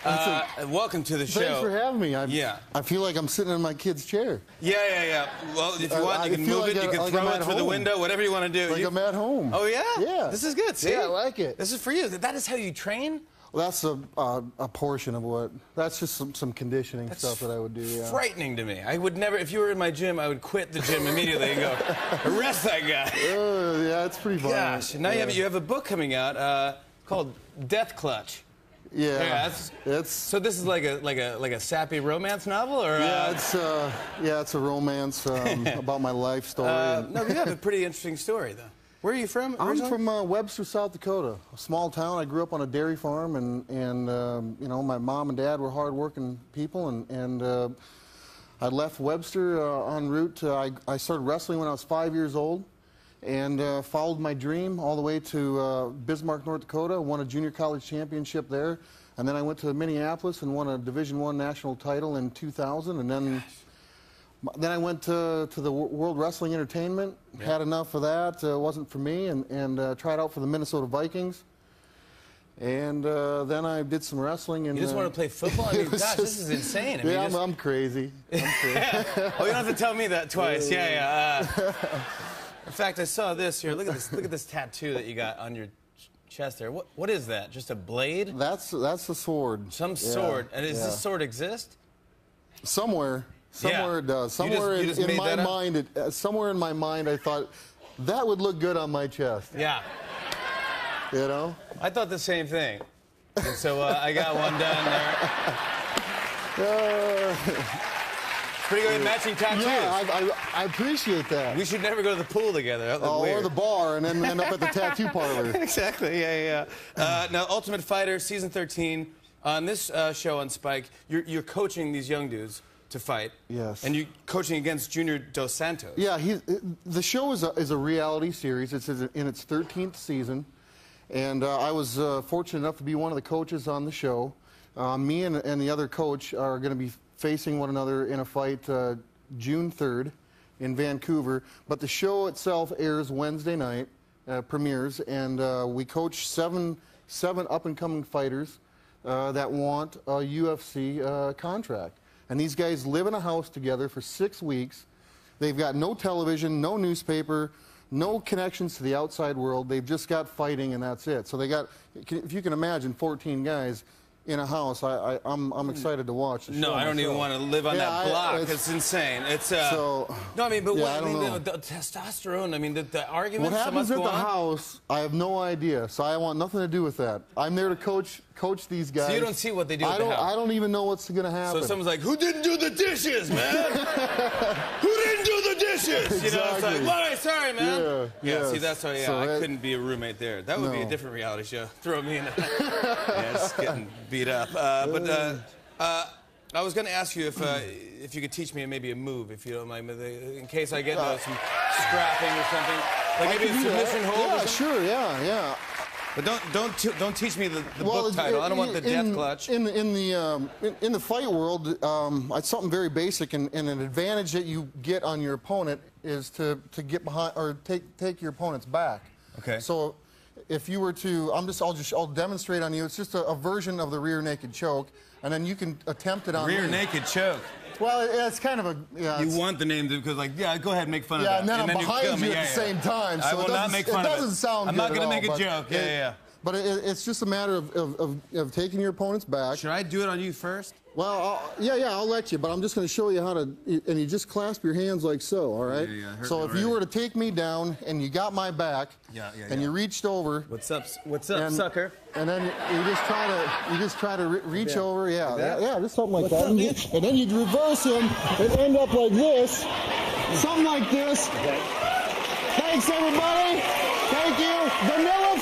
Welcome to the show. Thanks for having me. Yeah. I feel like I'm sitting in my kid's chair. Yeah. Well, if you want, you can move it. You can throw it through the window. Whatever you want to do. Like I'm at home. Oh yeah. Yeah. This is good. See? Yeah, I like it. This is for you. That is how you train. Well, that's a portion of what. That's just some conditioning stuff that I would do. Yeah. Frightening to me. I would never. If you were in my gym, I would quit the gym immediately and go arrest that guy. Yeah, it's pretty violent. Gosh. Now you have a book coming out called Death Clutch. Yeah. So this is like a sappy romance novel, or? Yeah, it's a romance about my life story. No, you have a pretty interesting story, though. Where are you from originally? I'm from Webster, South Dakota, a small town. I grew up on a dairy farm, and you know, my mom and dad were hard-working people, and I left Webster en route to, I started wrestling when I was 5 years old, and followed my dream all the way to Bismarck, North Dakota, won a junior college championship there, and then I went to Minneapolis and won a Division I national title in 2000, and then I went to the World Wrestling Entertainment, had enough of that, wasn't for me, and tried out for the Minnesota Vikings. And then I did some wrestling. And, you just want to play football? I mean, gosh, this is insane. I mean, yeah, I'm crazy. Oh, you don't have to tell me that twice. Yeah. In fact, I saw this here. Look at this. Look at this tattoo that you got on your chest there. What is that? Just a blade? That's a sword. Some sword. And does this sword exist? Somewhere it does. Somewhere in my mind, somewhere in my mind, I thought that would look good on my chest. Yeah. You know? I thought the same thing. And so I got one done there. Pretty good matching tattoos. Yeah, I appreciate that. We should never go to the pool together. Or the bar and then end up at the tattoo parlor. Exactly, yeah. Now, Ultimate Fighter, Season 13. On this show on Spike, you're coaching these young dudes to fight. Yes. And you're coaching against Junior Dos Santos. Yeah, the show is a reality series. It's in its 13th season. And I was fortunate enough to be one of the coaches on the show. Me and the other coach are going to be facing one another in a fight June 3rd in Vancouver. But the show itself airs Wednesday night, premieres, and we coach seven up-and-coming fighters that want a UFC contract. And these guys live in a house together for 6 weeks. They've got no television, no newspaper, no connections to the outside world. They've just got fighting, and that's it. So they got, if you can imagine, 14 guys in a house. I'm excited to watch the show. No, I don't even want to live on that block. It's insane. It's no, I mean, but the testosterone. I mean, the arguments. What happens at the house? I have no idea. So I want nothing to do with that. I'm there to coach these guys. So you don't see what they do at the house. I don't even know what's going to happen. So someone's like, "Who didn't do the dishes, man? Who didn't do the dishes?" Exactly. You know, it's like, "Well, sorry, man." Yeah. See, that's how. Yeah, so I couldn't be a roommate there. That would be a different reality show. Throw me in. Just getting beat up. I was going to ask you if you could teach me maybe a move, if you don't mind, in case I get some scrapping or something. Like maybe a submission hold. Yeah, sure. Yeah. But don't teach me the book title. I don't want the death clutch. In the fight world, it's something very basic, and an advantage that you get on your opponent is to get behind or take your opponent's back. Okay. So if you were to, I'll demonstrate on you. It's just a version of the rear naked choke, and then you can attempt it on rear naked choke. Well, it's kind of a. Yeah, you want the name because, like, yeah, go ahead, make fun of that. And then I'm behind you at the same time. So I will not make fun of it. It doesn't sound I'm good. not going to make a joke. Yeah. But it's just a matter of taking your opponent's back. Should I do it on you first? Well, I'll let you, but I'm just going to show you how to, and you just clasp your hands like so, all right? Yeah, so if you were to take me down and you got my back, and you reached over. What's up, sucker? And then you just try to reach over, just something like that. And then you'd reverse him and end up like this, something like this. Thanks, everybody. Thank you. Vanilla